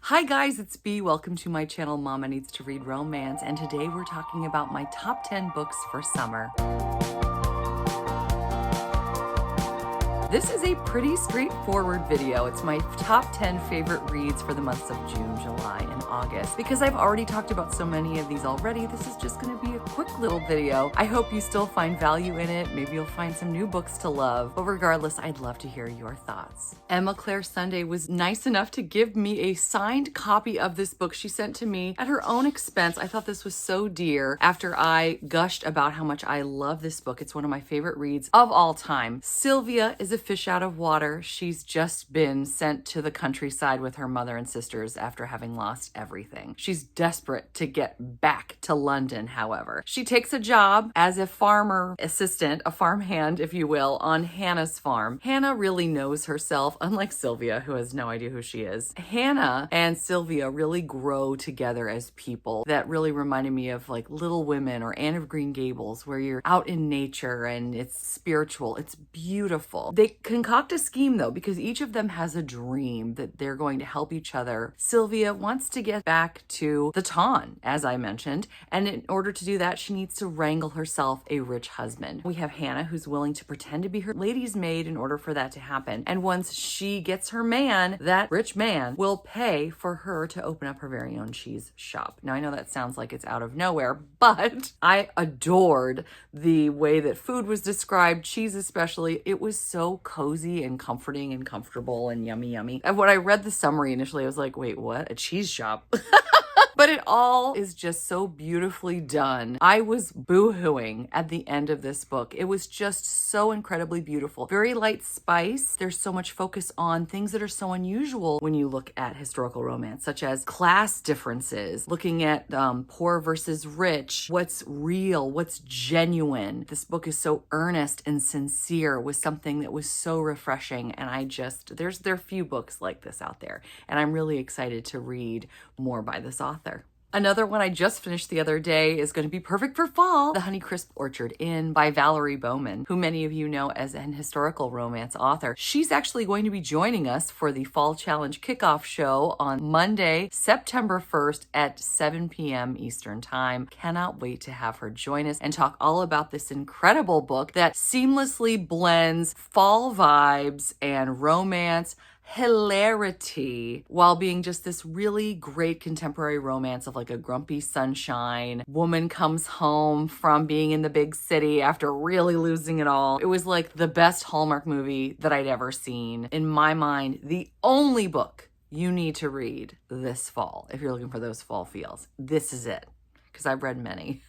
Hi guys, it's B. Welcome to my channel, Mama Needs to Read Romance, and today we're talking about my top 10 books for summer. This is a pretty straightforward video. It's my top 10 favorite reads for the months of June, July, and August. Because I've already talked about so many of these already, this is just gonna be a quick little video. I hope you still find value in it. Maybe you'll find some new books to love. But regardless, I'd love to hear your thoughts. Emma Claire Sunday was nice enough to give me a signed copy of this book she sent to me at her own expense. I thought this was so dear after I gushed about how much I love this book. It's one of my favorite reads of all time. Sylvia is a fish out of water. She's just been sent to the countryside with her mother and sisters after having lost everything. She's desperate to get back to London, however. She takes a job as a farmer assistant, a farmhand, if you will, on Hannah's farm. Hannah really knows herself, unlike Sylvia, who has no idea who she is. Hannah and Sylvia really grow together as people. That really reminded me of like Little Women or Anne of Green Gables, where you're out in nature and it's spiritual. It's beautiful. They concoct a scheme though, because each of them has a dream that they're going to help each other. Sylvia wants to get back to the Tawn, as I mentioned, and in order to do that, she needs to wrangle herself a rich husband. We have Hannah, who's willing to pretend to be her lady's maid in order for that to happen. And once she gets her man, that rich man will pay for her to open up her very own cheese shop. Now, I know that sounds like it's out of nowhere, but I adored the way that food was described, cheese especially. It was so cozy and comforting and comfortable and yummy. And when I read the summary initially, I was like, wait, what? A cheese shop? But it all is just so beautifully done. I was boo-hooing at the end of this book. It was just so incredibly beautiful. Very light spice. There's so much focus on things that are so unusual when you look at historical romance, such as class differences, looking at poor versus rich, what's real, what's genuine. This book is so earnest and sincere with something that was so refreshing. And there are few books like this out there. And I'm really excited to read more by this author. Another one I just finished the other day is going to be perfect for fall. The Honeycrisp Orchard Inn by Valerie Bowman, who many of you know as an historical romance author. She's actually going to be joining us for the Fall Challenge kickoff show on Monday, September 1st at 7 p.m. Eastern Time. Cannot wait to have her join us and talk all about this incredible book that seamlessly blends fall vibes and romance, hilarity, while being just this really great contemporary romance of like a grumpy sunshine. Woman comes home from being in the big city after really losing it all. It was like the best Hallmark movie that I'd ever seen. In my mind, the only book you need to read this fall, if you're looking for those fall feels. This is it, because I've read many.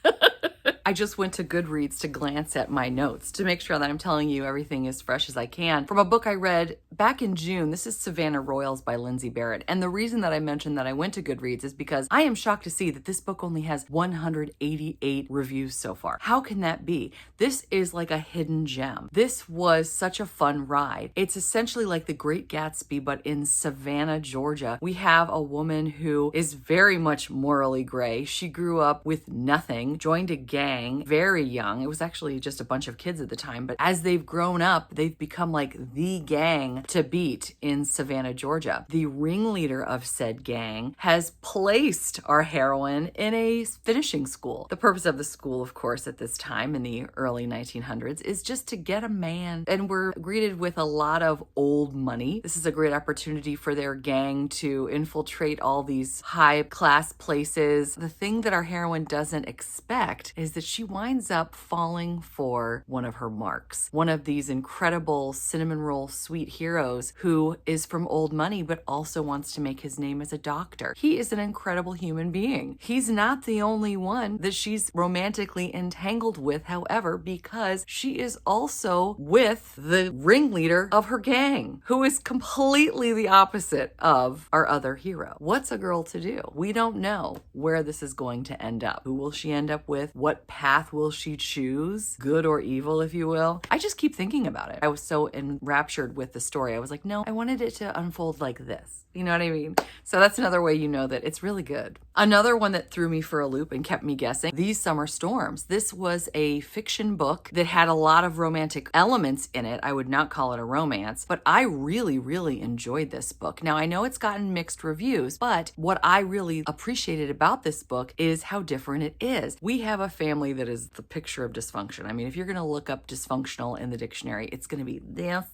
I just went to Goodreads to glance at my notes to make sure that I'm telling you everything as fresh as I can. From a book I read back in June, this is Savannah Royals by Lindsay Barrett. And the reason that I mentioned that I went to Goodreads is because I am shocked to see that this book only has 188 reviews so far. How can that be? This is like a hidden gem. This was such a fun ride. It's essentially like The Great Gatsby, but in Savannah, Georgia. We have a woman who is very much morally gray. She grew up with nothing, joined a gang very young. It was actually just a bunch of kids at the time, but as they've grown up, they've become like the gang to beat in Savannah, Georgia. The ringleader of said gang has placed our heroine in a finishing school. The purpose of the school, of course, at this time in the early 1900s is just to get a man, and we're greeted with a lot of old money. This is a great opportunity for their gang to infiltrate all these high class places. The thing that our heroine doesn't expect is that she winds up falling for one of her marks, one of these incredible cinnamon roll sweet heroes who is from old money but also wants to make his name as a doctor. He is an incredible human being. He's not the only one that she's romantically entangled with, however, because she is also with the ringleader of her gang, who is completely the opposite of our other hero. What's a girl to do? We don't know where this is going to end up. Who will she end up with? What path will she choose? Good or evil, if you will. I just keep thinking about it. I was so enraptured with the story. I was like, no, I wanted it to unfold like this. You know what I mean? So that's another way you know that it's really good. Another one that threw me for a loop and kept me guessing, These Summer Storms. This was a fiction book that had a lot of romantic elements in it. I would not call it a romance, but I really, really enjoyed this book. Now, I know it's gotten mixed reviews, but what I really appreciated about this book is how different it is. We have a family that is the picture of dysfunction. I mean, if you're going to look up dysfunctional in the dictionary, it's going to be this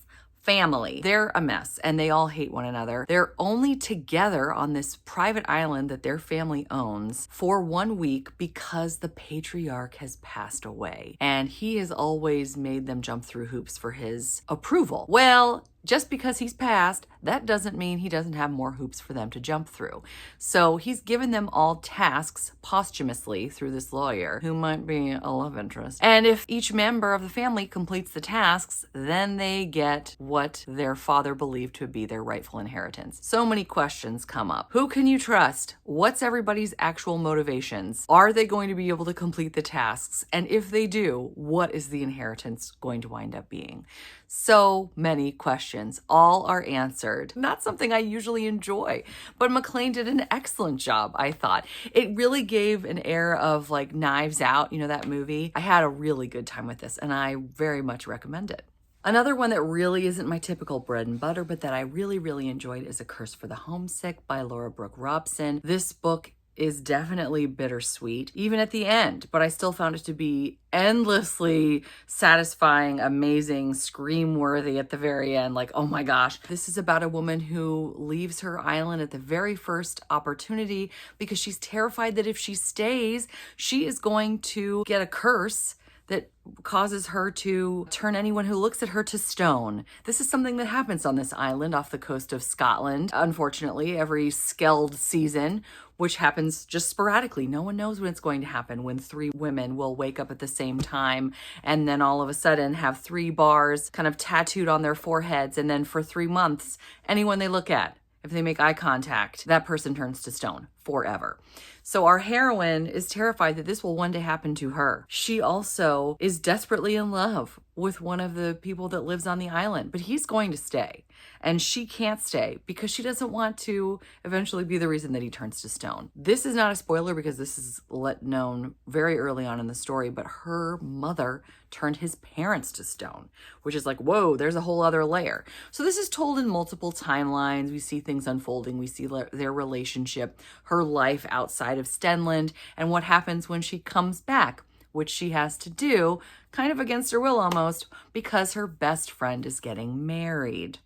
family. They're a mess and they all hate one another. They're only together on this private island that their family owns for 1 week because the patriarch has passed away and he has always made them jump through hoops for his approval. Well, just because he's passed, that doesn't mean he doesn't have more hoops for them to jump through. So he's given them all tasks posthumously through this lawyer who might be a love interest. And if each member of the family completes the tasks, then they get what their father believed to be their rightful inheritance. So many questions come up. Who can you trust? What's everybody's actual motivations? Are they going to be able to complete the tasks? And if they do, what is the inheritance going to wind up being? So many questions, all are answered. Not something I usually enjoy, but MacLean did an excellent job, I thought. It really gave an air of like Knives Out, you know, that movie. I had a really good time with this and I very much recommend it. Another one that really isn't my typical bread and butter, but that I really, really enjoyed is A Curse for the Homesick by Laura Brooke Robson. This book is definitely bittersweet, even at the end, but I still found it to be endlessly satisfying, amazing, scream-worthy at the very end. Like, oh my gosh. This is about a woman who leaves her island at the very first opportunity because she's terrified that if she stays, she is going to get a curse that causes her to turn anyone who looks at her to stone. This is something that happens on this island off the coast of Scotland, unfortunately, every Skeld season, which happens just sporadically. No one knows when it's going to happen, when 3 women will wake up at the same time and then all of a sudden have 3 bars kind of tattooed on their foreheads, and then for 3 months, anyone they look at, if they make eye contact, that person turns to stone forever. So our heroine is terrified that this will one day happen to her. She also is desperately in love with one of the people that lives on the island, but he's going to stay. And she can't stay because she doesn't want to eventually be the reason that he turns to stone. This is not a spoiler because this is let known very early on in the story, but her mother turned his parents to stone, which is like, whoa, there's a whole other layer. So this is told in multiple timelines. We see things unfolding. We see their relationship, her life outside of Stenland, and what happens when she comes back, which she has to do kind of against her will almost because her best friend is getting married.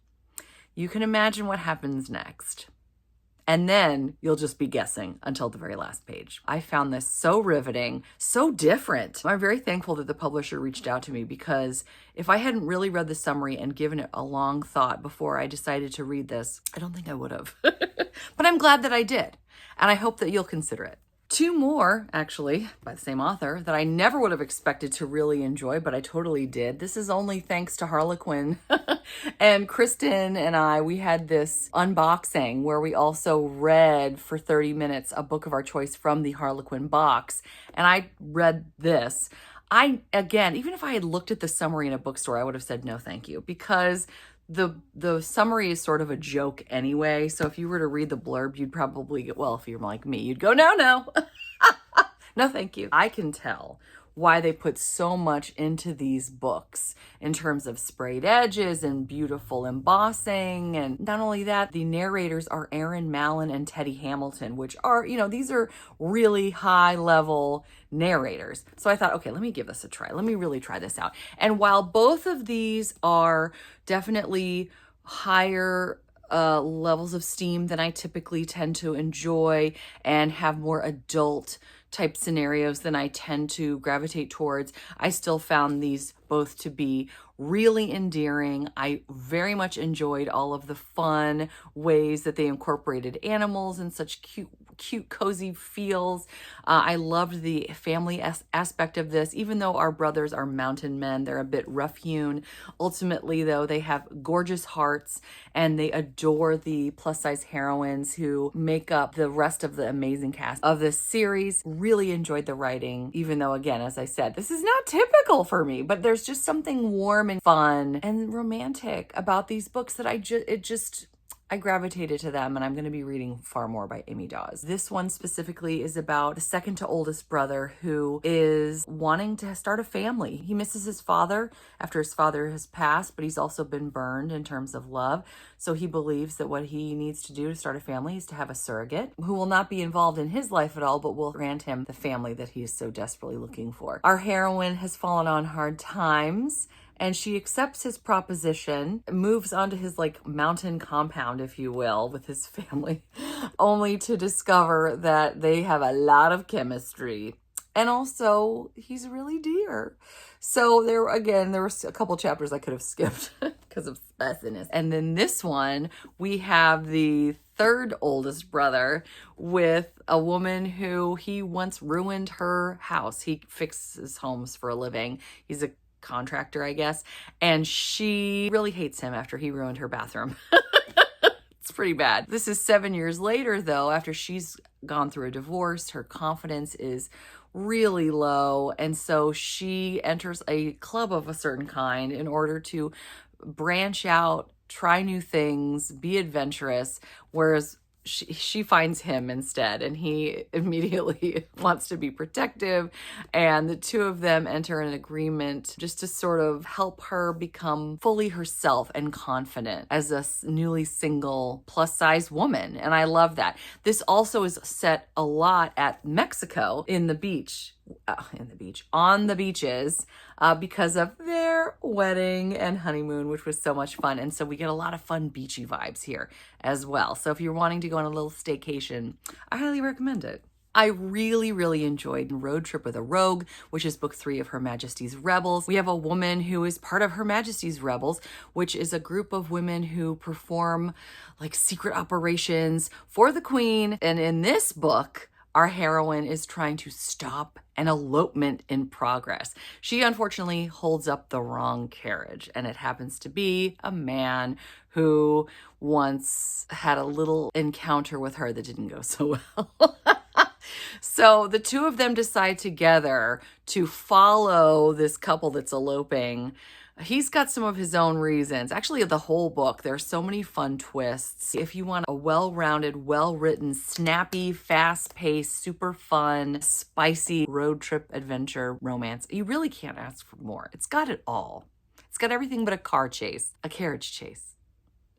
You can imagine what happens next. And then you'll just be guessing until the very last page. I found this so riveting, so different. I'm very thankful that the publisher reached out to me because if I hadn't really read the summary and given it a long thought before I decided to read this, I don't think I would have. But I'm glad that I did. And I hope that you'll consider it. 2 more, actually, by the same author, that I never would have expected to really enjoy, but I totally did. This is only thanks to Harlequin. And Kristen and I, we had this unboxing where we also read for 30 minutes a book of our choice from the Harlequin box. And I read this. Again, even if I had looked at the summary in a bookstore, I would have said no thank you because the summary is sort of a joke anyway. So if you were to read the blurb, you'd probably get, well, if you're like me, you'd go, no. No, thank you. I can tell why they put so much into these books in terms of sprayed edges and beautiful embossing. And not only that, the narrators are Aaron Mallon and Teddy Hamilton, which are, these are really high level narrators. So I thought, okay, let me give this a try. Let me really try this out. And while both of these are definitely higher levels of steam than I typically tend to enjoy and have more adult type scenarios than I tend to gravitate towards, I still found these both to be really endearing. I very much enjoyed all of the fun ways that they incorporated animals and such cute, cozy feels. I loved the family aspect of this, even though our brothers are mountain men, they're a bit rough-hewn. Ultimately, though, they have gorgeous hearts and they adore the plus-size heroines who make up the rest of the amazing cast of this series. Really enjoyed the writing, even though, again, as I said, this is not typical for me, but there's just something warm and fun and romantic about these books that I gravitated to them, and I'm going to be reading far more by Amy Dawes. This one specifically is about the second to oldest brother who is wanting to start a family. He misses his father after his father has passed, but he's also been burned in terms of love. So he believes that what he needs to do to start a family is to have a surrogate who will not be involved in his life at all, but will grant him the family that he is so desperately looking for. Our heroine has fallen on hard times, and she accepts his proposition, moves onto his like mountain compound, if you will, with his family, only to discover that they have a lot of chemistry. And also, he's really dear. So there was a couple chapters I could have skipped because of messiness. And then this one, we have the third oldest brother with a woman who he once ruined her house. He fixes homes for a living. He's a contractor, I guess, and she really hates him after he ruined her bathroom. It's pretty bad. This is 7 years later, though, after she's gone through a divorce. Her confidence is really low, and so she enters a club of a certain kind in order to branch out, try new things, be adventurous, whereas she finds him instead, and he immediately wants to be protective, and the two of them enter an agreement just to sort of help her become fully herself and confident as a newly single plus-size woman. And I love that. This also is set a lot at Mexico on the beaches, because of their wedding and honeymoon, which was so much fun. And so we get a lot of fun beachy vibes here as well. So if you're wanting to go on a little staycation, I highly recommend it. I really, really enjoyed Road Trip with a Rogue, which is book 3 of Her Majesty's Rebels. We have a woman who is part of Her Majesty's Rebels, which is a group of women who perform like secret operations for the Queen. And in this book, our heroine is trying to stop an elopement in progress. She unfortunately holds up the wrong carriage, and it happens to be a man who once had a little encounter with her that didn't go so well. So the two of them decide together to follow this couple that's eloping. He's got some of his own reasons. Actually, the whole book, there's so many fun twists. If you want a well-rounded, well-written, snappy, fast-paced, super fun, spicy road trip adventure romance, you really can't ask for more. It's got it all. It's got everything but a carriage chase.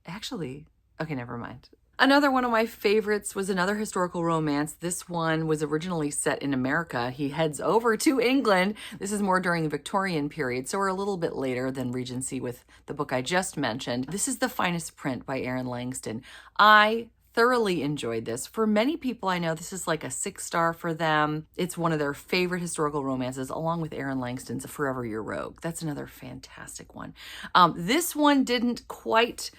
Actually, okay, never mind. Another one of my favorites was another historical romance. This one was originally set in America. He heads over to England. This is more during the Victorian period, so we're a little bit later than Regency with the book I just mentioned. This is The Finest Print by Erin Langston. I thoroughly enjoyed this. For many people I know, this is like a 6-star for them. It's one of their favorite historical romances, along with Erin Langston's Forever Your Rogue. That's another fantastic one. This one didn't quite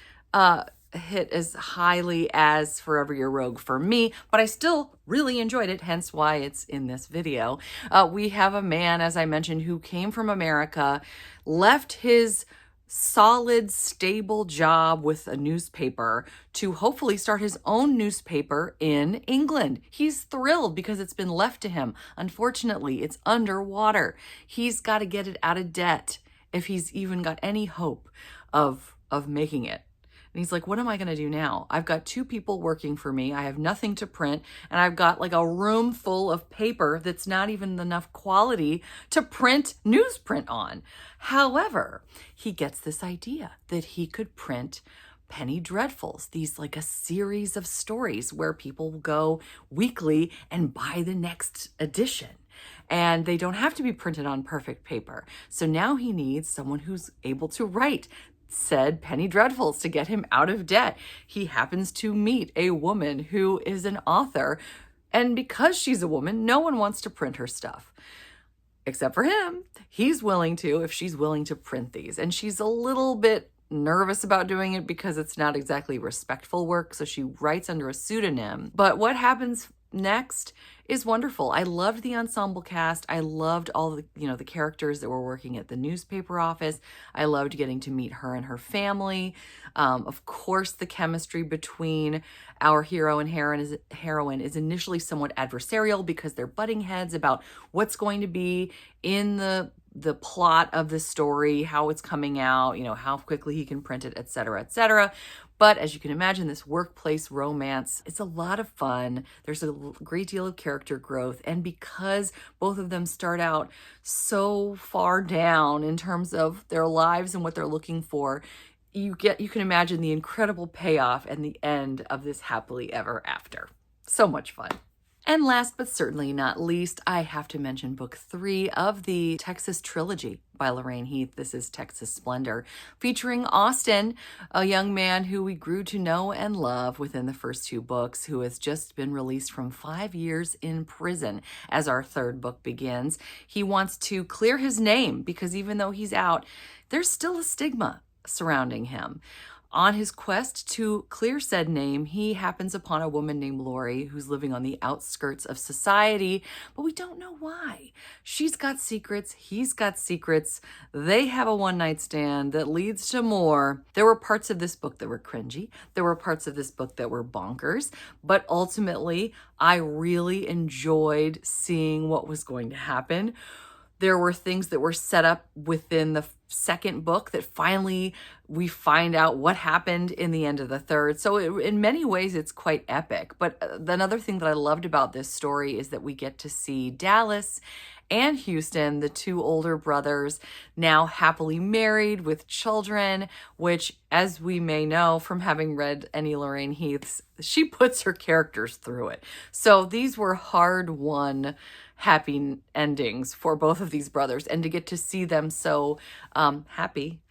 hit as highly as Forever Your Rogue for me, but I still really enjoyed it, hence why it's in this video. We have a man, as I mentioned, who came from America, left his solid, stable job with a newspaper to hopefully start his own newspaper in England. He's thrilled because it's been left to him. Unfortunately, it's underwater. He's got to get it out of debt if he's even got any hope of making it. And he's like, what am I going to do now? I've got 2 people working for me. I have nothing to print. And I've got like a room full of paper that's not even enough quality to print newsprint on. However, he gets this idea that he could print Penny Dreadfuls, these like a series of stories where people will go weekly and buy the next edition. And they don't have to be printed on perfect paper. So now he needs someone who's able to write said Penny Dreadfuls to get him out of debt. He happens to meet a woman who is an author, and because she's a woman, no one wants to print her stuff. Except for him. He's willing to, if she's willing to print these. And she's a little bit nervous about doing it because it's not exactly respectful work, so she writes under a pseudonym. But what happens next is wonderful. I loved the ensemble cast. I loved all the, the characters that were working at the newspaper office. I loved getting to meet her and her family. Of course, the chemistry between our hero and heroine is initially somewhat adversarial because they're butting heads about what's going to be in the the plot of the story, how it's coming out, you know, how quickly he can print it, etc., etc. But as you can imagine, this workplace romance, it's a lot of fun. There's a great deal of character growth. And because both of them start out so far down in terms of their lives and what they're looking for, you can imagine the incredible payoff and the end of this happily ever after. So much fun. And last but certainly not least, I have to mention book 3 of the Texas trilogy by Lorraine Heath. This is Texas Splendor, featuring Austin, a young man who we grew to know and love within the first 2 books, who has just been released from 5 years in prison as our 3rd book begins. He wants to clear his name because even though he's out, there's still a stigma surrounding him. On his quest to clear said name, he happens upon a woman named Lori who's living on the outskirts of society, but we don't know why. She's got secrets, he's got secrets, they have a one-night stand that leads to more. There were parts of this book that were cringy, there were parts of this book that were bonkers, but ultimately, I really enjoyed seeing what was going to happen. There were things that were set up within the 2nd book that finally we find out what happened in the end of the 3rd. So in many ways, it's quite epic. But another thing that I loved about this story is that we get to see Dallas and Houston, the 2 older brothers, now happily married with children, which, as we may know from having read any Lorraine Heath's, she puts her characters through it. So these were hard-won happy endings for both of these brothers, and to get to see them so happy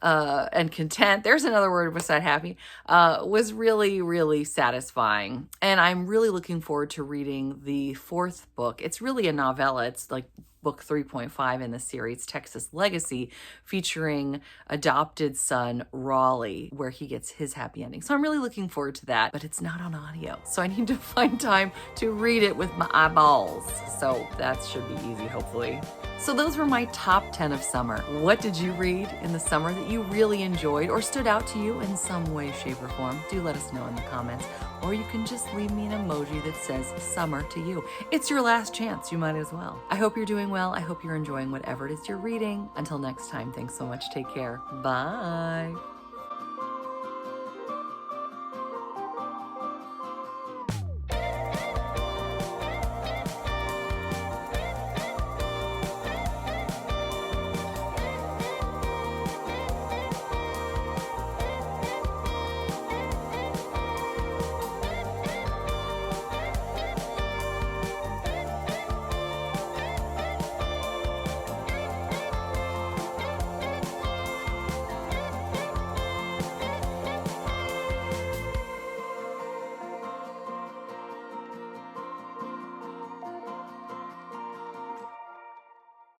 and content, there's another word beside happy, was really, really satisfying. And I'm really looking forward to reading the 4th book. It's really a novella. It's like book 3.5 in the series, Texas Legacy, featuring adopted son Raleigh, where he gets his happy ending. So I'm really looking forward to that, but it's not on audio. So I need to find time to read it with my eyeballs. So that should be easy, hopefully. So those were my top 10 of summer. What did you read in the summer that you really enjoyed or stood out to you in some way, shape, or form? Do let us know in the comments. Or you can just leave me an emoji that says summer to you. It's your last chance. You might as well. I hope you're doing well. I hope you're enjoying whatever it is you're reading. Until next time, thanks so much. Take care. Bye.